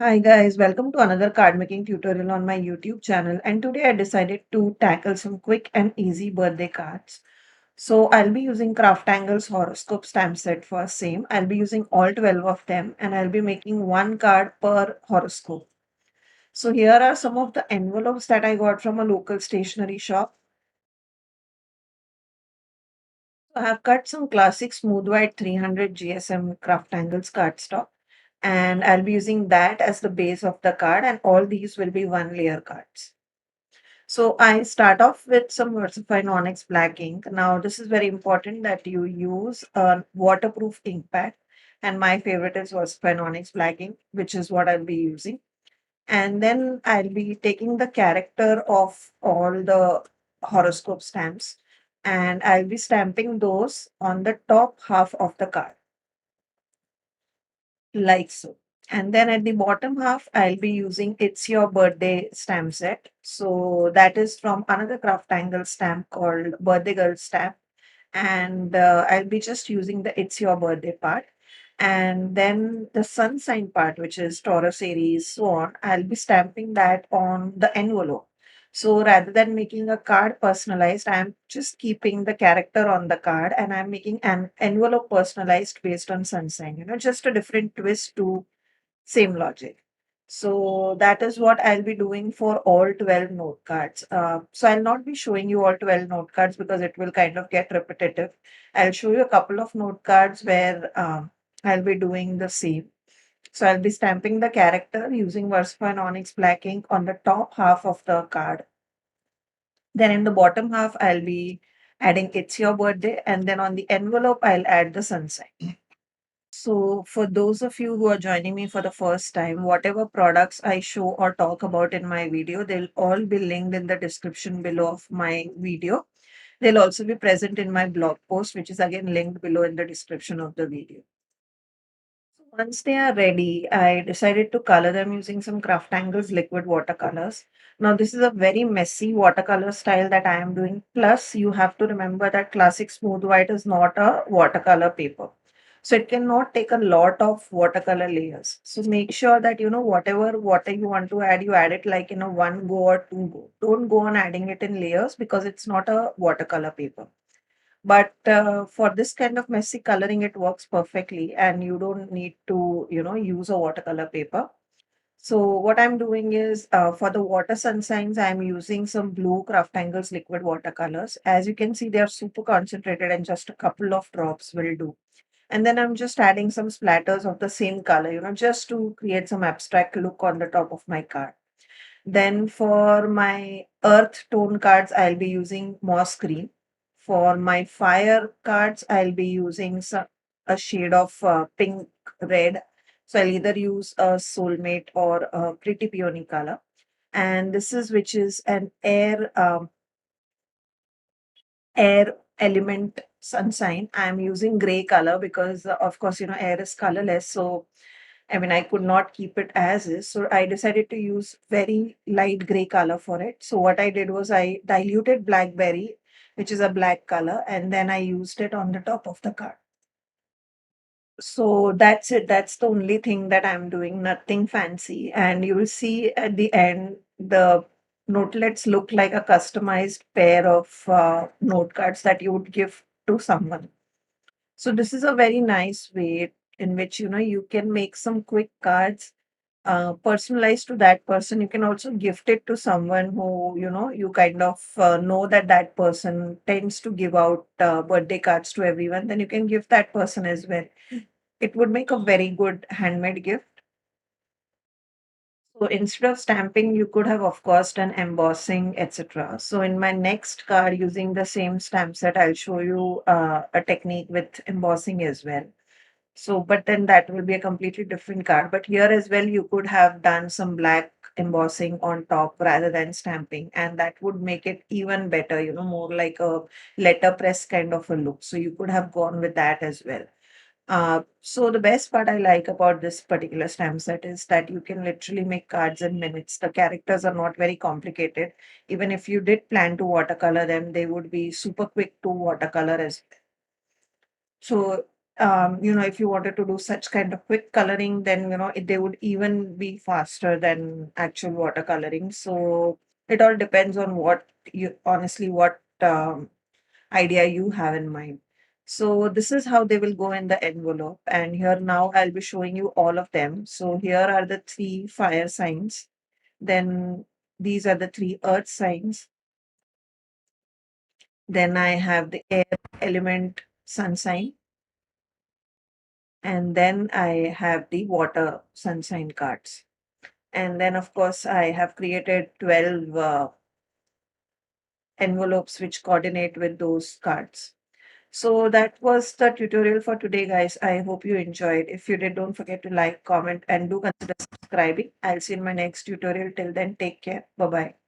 Hi guys, welcome to another card making tutorial on my YouTube channel. And today I decided to tackle some quick and easy birthday cards. So I'll be using Craftangle's horoscope stamp set for same. I'll be using all 12 of them and I'll be making one card per horoscope. So here are some of the envelopes that I got from a local stationery shop. So I have cut some classic smooth white 300 GSM Craftangle's cardstock and I'll be using that as the base of the card and all these will be one layer cards. So I start off with some Versify Onyx black ink. Now this is very important that you use a waterproof ink pad. And my favorite is Versify Onyx black ink, which is what I'll be using. And then I'll be taking the character of all the horoscope stamps and I'll be stamping those on the top half of the card like so. And then at the bottom half, I'll be using It's Your Birthday stamp set. So that is from another craft angle stamp called Birthday Girl Stamp. And I'll be just using the It's Your Birthday part. And then the sun sign part, which is Taurus, Aries, so on, I'll be stamping that on the envelope. So rather than making a card personalized, I'm just keeping the character on the card and I'm making an envelope personalized based on sun sign, just a different twist to same logic. So that is what I'll be doing for all 12 note cards. So I'll not be showing you all 12 note cards because it will kind of get repetitive. I'll show you a couple of note cards where I'll be doing the same. So I'll be stamping the character using Verspa and Onyx black ink on the top half of the card. Then in the bottom half, I'll be adding It's Your Birthday. And then on the envelope, I'll add the sunset. So, for those of you who are joining me for the first time, whatever products I show or talk about in my video, they'll all be linked in the description below of my video. They'll also be present in my blog post, which is again linked below in the description of the video. Once they are ready, I decided to color them using some Craftangles liquid watercolors. Now, this is a very messy watercolor style that I am doing. Plus, you have to remember that classic smooth white is not a watercolor paper. So it cannot take a lot of watercolor layers. So make sure that whatever water you want to add, you add it like in a one go or two go. Don't go on adding it in layers because it's not a watercolor paper. But for this kind of messy coloring, it works perfectly, and you don't need to, use a watercolor paper. So what I'm doing is for the water sun signs, I'm using some blue Craftangles liquid watercolors. As you can see, they are super concentrated and just a couple of drops will do. And then I'm just adding some splatters of the same color, just to create some abstract look on the top of my card. Then for my earth tone cards, I'll be using moss green. For my fire cards, I'll be using a shade of pink red. So I'll either use a soulmate or a pretty peony color. And this is which is an air element sunshine. I'm using gray color because of course air is colorless. So I mean, I could not keep it as is. So I decided to use very light gray color for it. So what I did was I diluted blackberry, which is a black color, and then I used it on the top of the card. So that's it. That's the only thing that I'm doing, nothing fancy. And you will see at the end, the notelets look like a customized pair of note cards that you would give to someone. So this is a very nice way in which you can make some quick cards personalized to that person. You can also gift it to someone who you kind of know that that person tends to give out birthday cards to everyone. Then you can give that person as well. It would make a very good handmade gift. So instead of stamping, you could have, of course, done embossing, etc. So in my next card, using the same stamp set, I'll show you a technique with embossing as well. So, but then that will be a completely different card. But here as well, you could have done some black embossing on top rather than stamping, and that would make it even better, more like a letterpress kind of a look. So you could have gone with that as well. So the best part I like about this particular stamp set is that you can literally make cards in minutes. The characters are not very complicated. Even if you did plan to watercolor them, they would be super quick to watercolor as well. So if you wanted to do such kind of quick coloring, then, they would even be faster than actual watercoloring. So it all depends on what idea you have in mind. So this is how they will go in the envelope. And here now I'll be showing you all of them. So here are the three fire signs. Then these are the three earth signs. Then I have the air element sun sign. And then I have the water sun sign cards. And then, of course, I have created 12 envelopes which coordinate with those cards. So that was the tutorial for today, guys. I hope you enjoyed. If you did, don't forget to like, comment, and do consider subscribing. I'll see you in my next tutorial. Till then, take care. Bye bye.